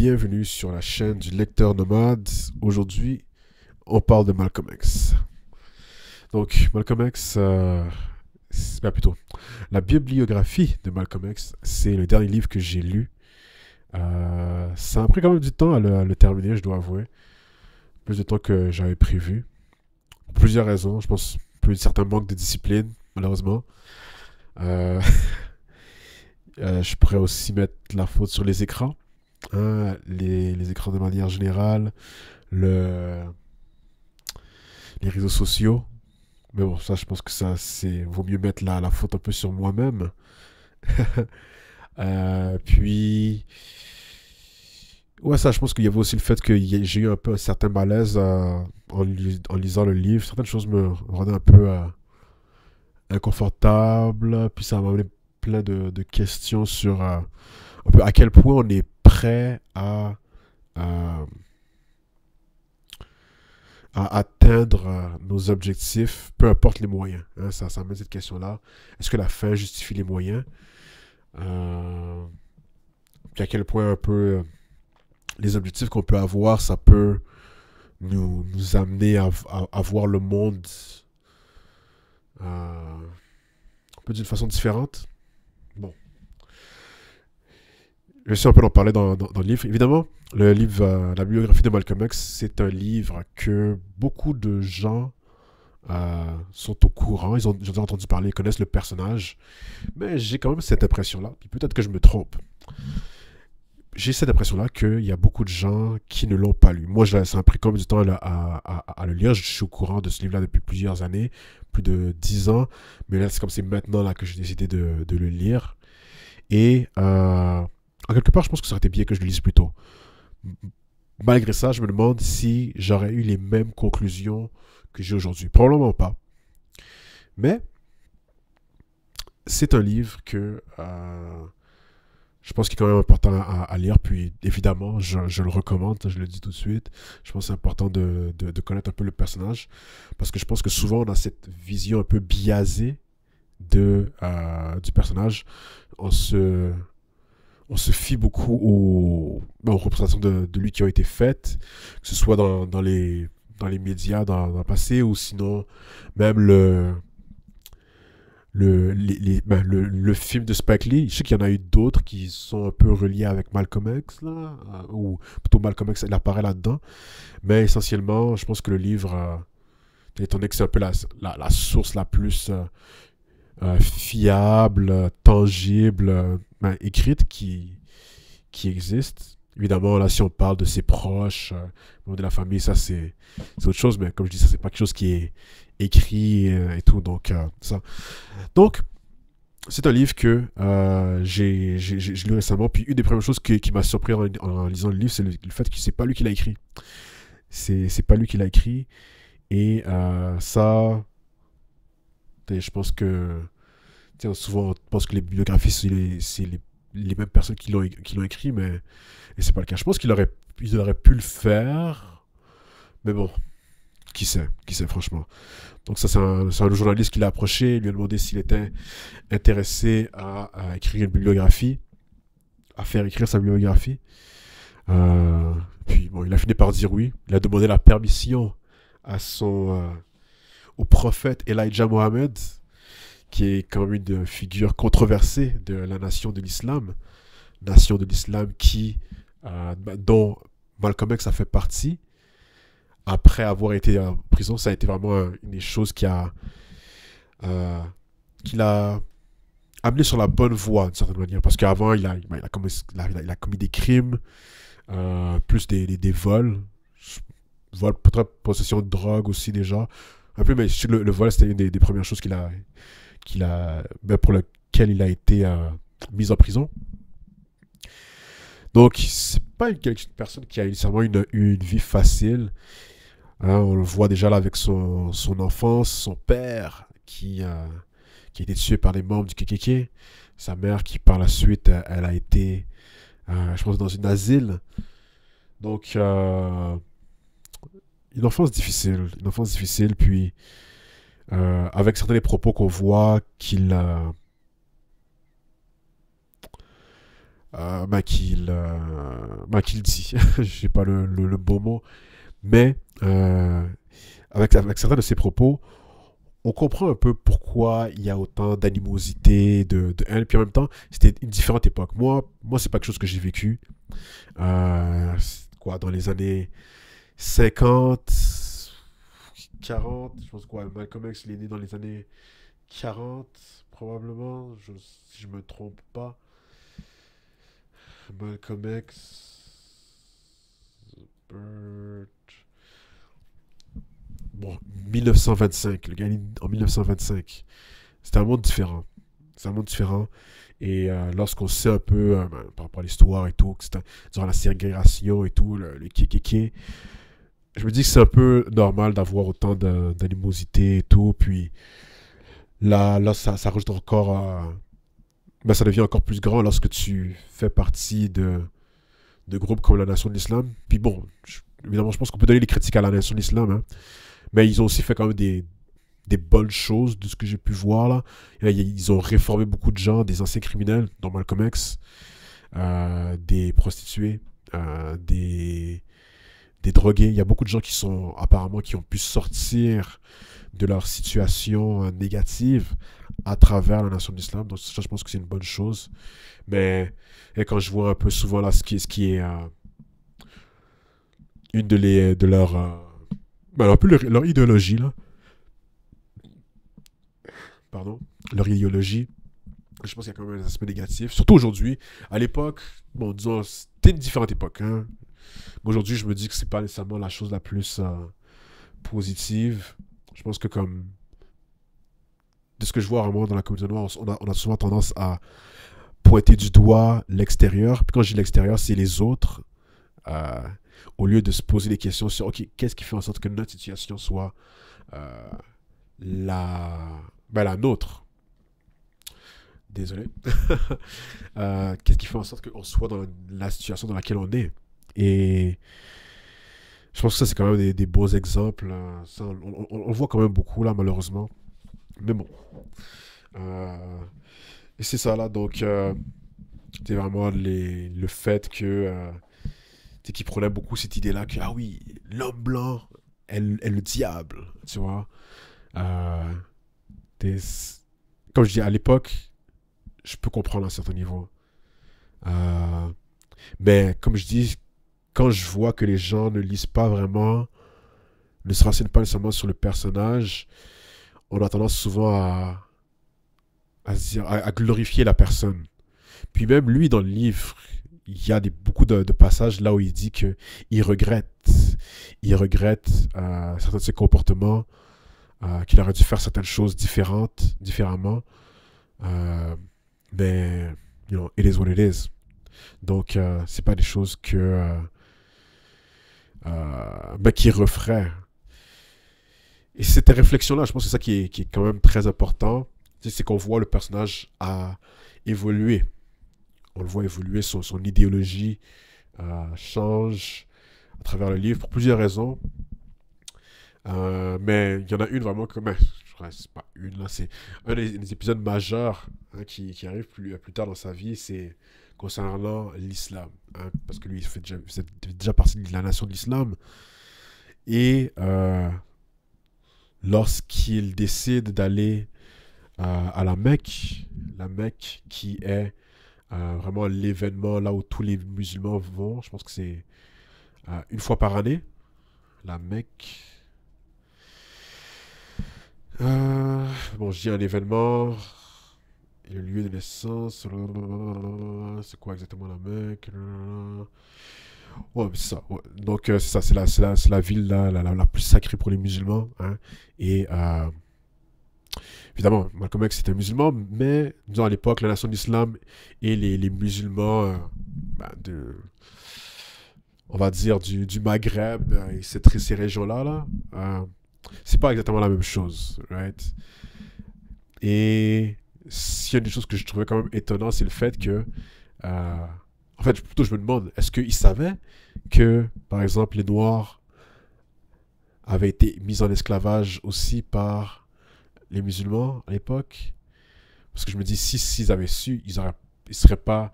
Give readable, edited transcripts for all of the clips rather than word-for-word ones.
bienvenue sur la chaîne du lecteur nomade. Aujourd'hui, on parle de Malcolm X. Donc, Malcolm X, plutôt, la bibliographie de Malcolm X, c'est le dernier livre que j'ai lu. Ça a pris quand même du temps à le terminer, je dois avouer. Plus de temps que j'avais prévu. Pour plusieurs raisons, je pense un certain manque de discipline, malheureusement. Euh, je pourrais aussi mettre la faute sur les écrans. Hein, les écrans de manière générale, le, les réseaux sociaux. Mais bon, ça, je pense que ça, vaut mieux mettre la faute un peu sur moi-même. Puis, ouais, ça, je pense qu'il y avait aussi le fait que j'ai eu un peu un certain malaise en lisant le livre. Certaines choses me rendaient un peu inconfortable. Puis ça m'a amené plein de questions sur un peu à quel point on est prêt à, à atteindre nos objectifs, peu importe les moyens. Hein, ça amène cette question-là. Est-ce que la fin justifie les moyens? Puis à quel point un peu les objectifs qu'on peut avoir, ça peut nous amener à voir le monde un peu d'une façon différente. Bon, je vais essayer un peu d'en parler dans le livre. Évidemment, le livre, la biographie de Malcolm X, c'est un livre que beaucoup de gens sont au courant. Ils ont déjà entendu parler, ils connaissent le personnage. Mais j'ai quand même cette impression-là, puis peut-être que je me trompe. J'ai cette impression-là qu'il y a beaucoup de gens qui ne l'ont pas lu. Moi, ça m'a pris quand même du temps à le lire. Je suis au courant de ce livre-là depuis plusieurs années, plus de 10 ans. Mais là, c'est comme c'est maintenant là, que j'ai décidé de le lire. Et en quelque part, je pense que ça aurait été bien que je le lise plus tôt. Malgré ça, je me demande si j'aurais eu les mêmes conclusions que j'ai aujourd'hui. Probablement pas. Mais c'est un livre que je pense qu'il est quand même important à lire. Puis évidemment, je le recommande, je le dis tout de suite. Je pense que c'est important de connaître un peu le personnage. Parce que je pense que souvent, on a cette vision un peu biaisée du personnage. On se fie beaucoup aux représentations de lui qui ont été faites, que ce soit dans les médias dans le passé, ou sinon même le film de Spike Lee. Je sais qu'il y en a eu d'autres qui sont un peu reliés avec Malcolm X, là, ou plutôt Malcolm X, il apparaît là-dedans. Mais essentiellement, je pense que le livre, étant donné que c'est un peu la source la plus fiable, tangible, écrite qui existe. Évidemment, là, si on parle de ses proches, de la famille, ça, c'est autre chose. Mais comme je dis, ça, c'est pas quelque chose qui est écrit et tout. Donc, ça. Donc, c'est un livre que j'ai lu récemment. Puis, une des premières choses qui m'a surpris en lisant le livre, c'est le fait que c'est pas lui qui l'a écrit. C'est pas lui qui l'a écrit. Et ça, je pense que souvent on pense que les bibliographies c'est les mêmes personnes qui l'ont écrit, mais c'est pas le cas. Je pense il aurait pu le faire, mais bon, qui sait franchement. Donc ça, c'est un journaliste qui l'a approché, il lui a demandé s'il était intéressé à écrire une bibliographie, à faire écrire sa bibliographie. Puis bon, il a fini par dire oui. Il a demandé la permission à au prophète Elijah Mohammed, qui est quand même une figure controversée de la nation de l'islam dont Malcolm X a fait partie. Après avoir été en prison, ça a été vraiment une des choses qui l'a amené sur la bonne voie, d'une certaine manière. Parce qu'avant, il a commis des crimes, plus des vols. Peut-être possession de drogue aussi déjà. Un peu, mais le vol, c'était une des premières choses pour lequel il a été mis en prison. Donc, c'est pas une personne qui a nécessairement une vie facile. Hein, on le voit déjà là avec son enfance, son père qui a été tué par les membres du KKK, sa mère qui par la suite, elle a été, je pense, dans une asile. Donc, une enfance difficile, puis avec certains des propos qu'on voit qu'il qu'il dit. Je n'ai pas le bon mot. Mais avec certains de ses propos, on comprend un peu pourquoi il y a autant d'animosité, de haine. Puis en même temps, c'était une différente époque. Moi c'est pas quelque chose que j'ai vécu. Quoi, dans les années 50, 40, je pense quoi, Malcolm X, il est né dans les années 40, probablement, si je me trompe pas. Malcolm X, Burt, bon, 1925, le gars est né en 1925. C'était un monde différent. C'est un monde différent. Et lorsqu'on sait un peu par rapport à l'histoire et tout, que c'était durant la ségrégation et tout, le KKK, je me dis que c'est un peu normal d'avoir autant d'animosité et tout. Puis là ça rajoute encore. Ben, ça devient encore plus grand lorsque tu fais partie de groupes comme la Nation de l'Islam. Puis bon, évidemment, je pense qu'on peut donner des critiques à la Nation de l'Islam, hein, mais ils ont aussi fait quand même des bonnes choses de ce que j'ai pu voir là. Ils ont réformé beaucoup de gens, des anciens criminels, dont Malcolm X, des prostituées, des drogués. Il y a beaucoup de gens qui sont apparemment qui ont pu sortir de leur situation négative à travers la nation de l'islam. Donc ça, je pense que c'est une bonne chose. Mais quand je vois un peu souvent là ce qui est une de leurs ben, un peu leur idéologie là, pardon, leur idéologie, je pense qu'il y a quand même un aspect négatif, surtout aujourd'hui. À l'époque, bon, disons, c'était une différente époque, hein. Aujourd'hui, je me dis que c'est pas nécessairement la chose la plus positive. Je pense que comme de ce que je vois vraiment dans la communauté noire, on a souvent tendance à pointer du doigt l'extérieur. Puis quand je dis l'extérieur, c'est les autres. euh, Au lieu de se poser des questions sur, OK, qu'est-ce qui fait en sorte que notre situation soit euh, la nôtre. Désolé. Qu'est-ce qui fait en sorte qu'on soit dans la situation dans laquelle on est. Et je pense que ça, c'est quand même des beaux exemples. Ça, on le voit quand même beaucoup, là, malheureusement. Mais bon. Euh, et c'est ça, là. Donc, c'est vraiment le fait que... qui prenait beaucoup cette idée-là que, ah oui, l'homme blanc est le diable, tu vois. Euh, des- Comme je dis, à l'époque, je peux comprendre à un certain niveau. Euh, mais comme je dis, quand je vois que les gens ne lisent pas vraiment, ne se renseignent pas nécessairement sur le personnage, on a tendance souvent à glorifier la personne. Puis même lui, dans le livre, il y a beaucoup de passages là où il dit que il regrette certains de ses comportements, qu'il aurait dû faire certaines choses différemment. Euh, mais, it is what it is. Donc, c'est pas des choses qu'il referait. Et cette réflexion-là, je pense que c'est ça qui est quand même très important. C'est qu'on voit le personnage à évoluer. On le voit évoluer, son idéologie change à travers le livre pour plusieurs raisons. Mais il y en a une vraiment comme... C'est pas une, là, c'est un des épisodes majeurs, hein, qui arrive plus tard dans sa vie, c'est concernant l'islam. Hein, parce que lui, il faisait déjà partie de la nation de l'islam. Et lorsqu'il décide d'aller à la Mecque qui est vraiment l'événement là où tous les musulmans vont, je pense que c'est une fois par année, la Mecque. Bon, je dis un événement, et le lieu de naissance, c'est quoi exactement la Mecque? Ouais, c'est ça. Ouais. Donc, c'est ça, c'est la ville la plus sacrée pour les musulmans. Hein. Et évidemment, Malcolm X était musulman, mais disons à l'époque, la nation d'islam et les musulmans on va dire, du Maghreb et ces régions-là, c'est pas exactement la même chose. Right? Et s'il y a une des choses que je trouvais quand même étonnant, c'est le fait que en fait, plutôt je me demande, est-ce qu'ils savaient que, par exemple, les Noirs avaient été mis en esclavage aussi par les musulmans à l'époque? Parce que je me dis, s'ils avaient su, ils seraient pas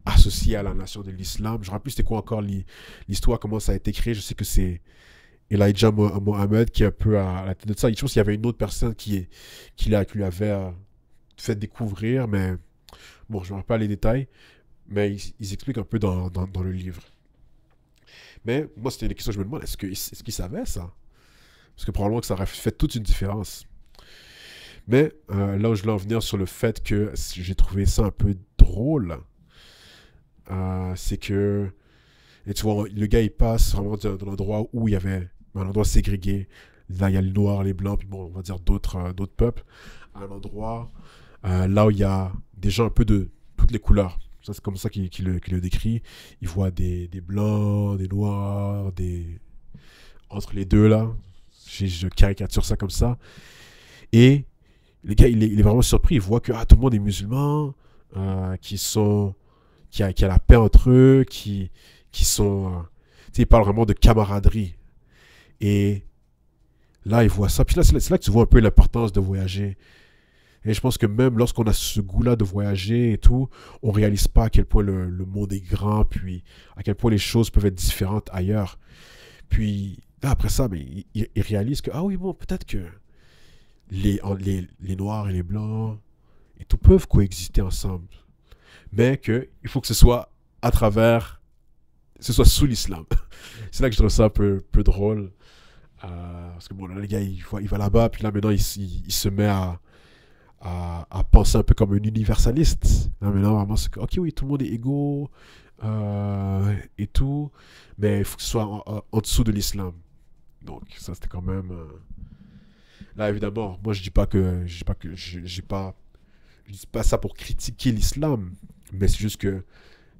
associé à la nation de l'islam. Je ne me rappelle plus c'était quoi encore l'histoire, comment ça a été créé. Je sais que c'est Elijah Mohammed qui est un peu à la tête de ça. Je pense qu'il y avait une autre personne qui lui avait fait découvrir, mais bon, je ne me rappelle pas les détails, mais ils expliquent un peu dans le livre. Mais moi, c'était une question que je me demande, est-ce qu'ils savaient ça? Parce que probablement que ça aurait fait toute une différence. Mais là où je voulais en venir sur le fait que j'ai trouvé ça un peu drôle, c'est que, et tu vois, le gars il passe vraiment de l'endroit où il y avait un endroit ségrégué. Là, il y a les noirs, les blancs, puis bon, on va dire d'autres peuples, à un endroit là où il y a des gens un peu de toutes les couleurs. Ça, c'est comme ça qu'il le décrit. Il voit des blancs, des noirs, entre les deux là. Je caricature ça comme ça. Et le gars, il est vraiment surpris. Il voit que tout le monde est musulman, qui a la paix entre eux, qui sont. Tu sais, il parle vraiment de camaraderie. Et là, il voit ça. Puis là, c'est là que tu vois un peu l'importance de voyager. Et je pense que même lorsqu'on a ce goût-là de voyager et tout, on réalise pas à quel point le monde est grand, puis à quel point les choses peuvent être différentes ailleurs. Puis là, après ça, mais il réalise que, ah oui, bon, peut-être que les noirs et les blancs et tout peuvent coexister ensemble. Mais qu'il faut que ce soit à travers, ce soit sous l'islam. C'est là que je trouve ça un peu drôle. Parce que bon, là, le gars, il va là-bas, puis là, maintenant, il se met à penser un peu comme un universaliste. Là, maintenant, vraiment, c'est que, ok, oui, tout le monde est égaux et tout, mais il faut que ce soit en dessous de l'islam. Donc, ça, c'était quand même. Là, évidemment, moi, je dis pas que. Je dis pas ça pour critiquer l'islam, mais c'est juste que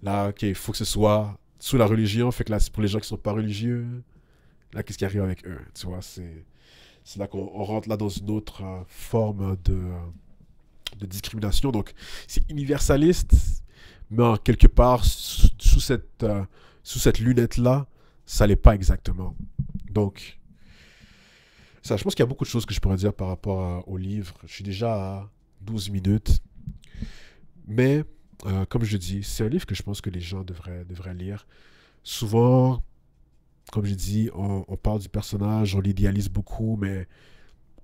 là, ok, il faut que ce soit sous la religion, fait que là, c'est pour les gens qui sont pas religieux. Là, qu'est-ce qui arrive avec eux? Tu vois, c'est là qu'on rentre là dans une autre forme de discrimination. Donc, c'est universaliste, mais en quelque part, sous cette lunette-là, ça l'est pas exactement. Donc, ça, je pense qu'il y a beaucoup de choses que je pourrais dire par rapport au livre. Je suis déjà à 12 minutes. Mais, comme je dis, c'est un livre que je pense que les gens devraient lire. Souvent, comme je dis, on parle du personnage, on l'idéalise beaucoup, mais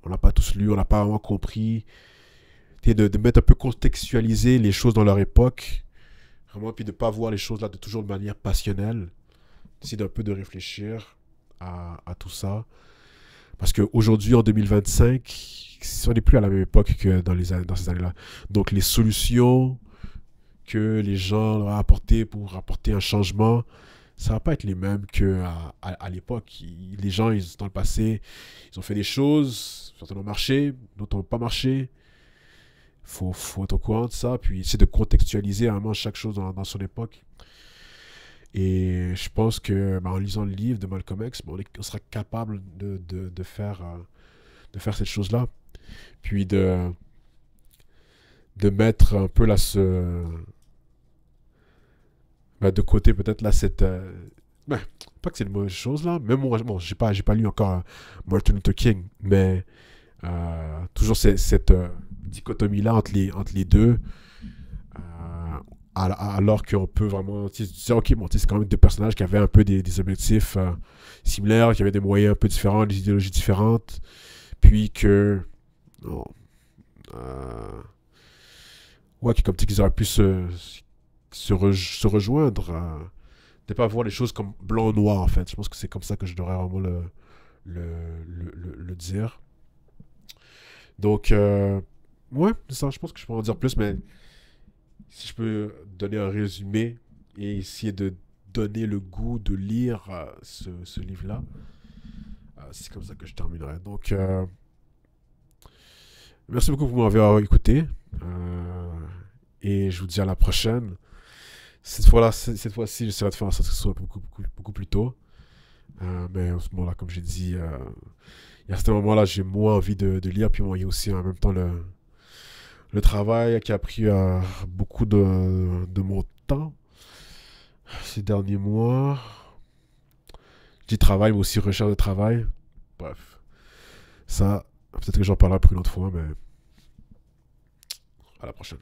on n'a pas tous lu, on n'a pas vraiment compris. De mettre un peu contextualiser les choses dans leur époque, vraiment, puis de ne pas voir les choses là de toujours de manière passionnelle. D'essayer d'un peu de réfléchir à tout ça. Parce qu'aujourd'hui, en 2025, on n'est plus à la même époque que dans ces années-là. Donc, les solutions que les gens ont apportées pour apporter un changement, ça va pas être les mêmes qu'à l'époque. Les gens, dans le passé, ils ont fait des choses, certaines ont marché, d'autres n'ont pas marché. Faut être au courant de ça, puis essayer de contextualiser vraiment chaque chose dans son époque. Et je pense que en lisant le livre de Malcolm X, on sera capable de faire cette chose-là. Puis de mettre un peu là de côté peut-être là pas que c'est une mauvaise chose là. Même moi, bon, j'ai pas lu encore Martin Luther King, mais toujours cette dichotomie là entre les deux. Alors qu'on peut vraiment dire, ok, bon, c'est quand même deux personnages qui avaient un peu des objectifs similaires, qui avaient des moyens un peu différents, des idéologies différentes, puis que non, ouais, comme tu dis qu'ils auraient pu se rejoindre, de pas voir les choses comme blanc ou noir en fait. Je pense que c'est comme ça que je devrais vraiment le dire. Donc ouais, c'est ça, je pense que je peux en dire plus, mais si je peux donner un résumé et essayer de donner le goût de lire ce livre-là, c'est comme ça que je terminerai. Donc, merci beaucoup pour m'avoir écouté. Et je vous dis à la prochaine. Cette fois-ci, j'essaierai de faire en sorte que ce soit beaucoup plus tôt. Mais à ce moment-là, comme j'ai dit, il y a certains moments-là, j'ai moins envie de lire. Puis il y a aussi en même temps le travail qui a pris beaucoup de mon temps ces derniers mois. Je dis travail, mais aussi recherche de travail. Bref. Ça, peut-être que j'en parlerai pour une autre fois, mais à la prochaine.